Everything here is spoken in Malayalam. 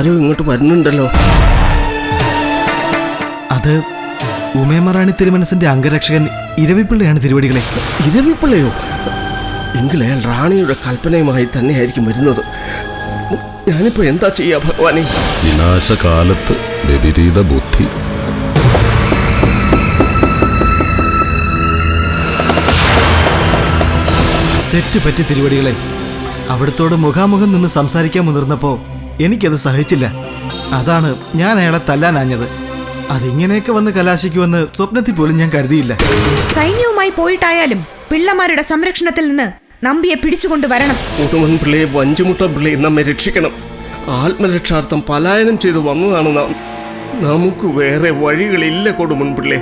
ആരോ ഇങ്ങോട്ട് വരുന്നുണ്ടല്ലോ. അത് ഉമേമറാണി തിരുമനസിന്റെ അംഗരക്ഷകൻ ഇരവിപ്പിള്ളയാണ് തിരുവടികളെ. ഇരവിപ്പിള്ളയോ? എങ്കിലേ റാണിയുടെ കൽപ്പനയുമായി തന്നെയായിരിക്കും വരുന്നത്. ഞാനിപ്പോ എന്താ ചെയ്യാ ഭഗവാനെ? വിനാശകാലത്ത് വിപരീത ബുദ്ധി. തെറ്റുപറ്റി തിരുവടികളെ. അവിടത്തോട് മുഖാമുഖം നിന്ന് സംസാരിക്കാൻ മുതിർന്നപ്പോ എനിക്കത് സഹിച്ചില്ല. അതാണ് ഞാൻ അയാളെ തല്ലാനാഞ്ഞത്. അതിങ്ങനെയൊക്കെ വന്ന് കലാശിക്കുമെന്ന് സ്വപ്നത്തിൽ പോലും ഞാൻ കരുതിയില്ല. സൈന്യവുമായി പോയിട്ടായാലും പിള്ളമാരുടെ സംരക്ഷണത്തിൽ നിന്ന് നമ്പിയെ പിടിച്ചുകൊണ്ട് വരണം. കൊടുമൺ പിള്ളയെ, വഞ്ചിമുട്ട പിള്ളയെ നമ്മെ രക്ഷിക്കണം. ആത്മരക്ഷാർത്ഥം പലായനം ചെയ്തു വന്നതാണ് നാം. നമുക്ക് വേറെ വഴികളില്ല കൊടുമൺ പിള്ളേ.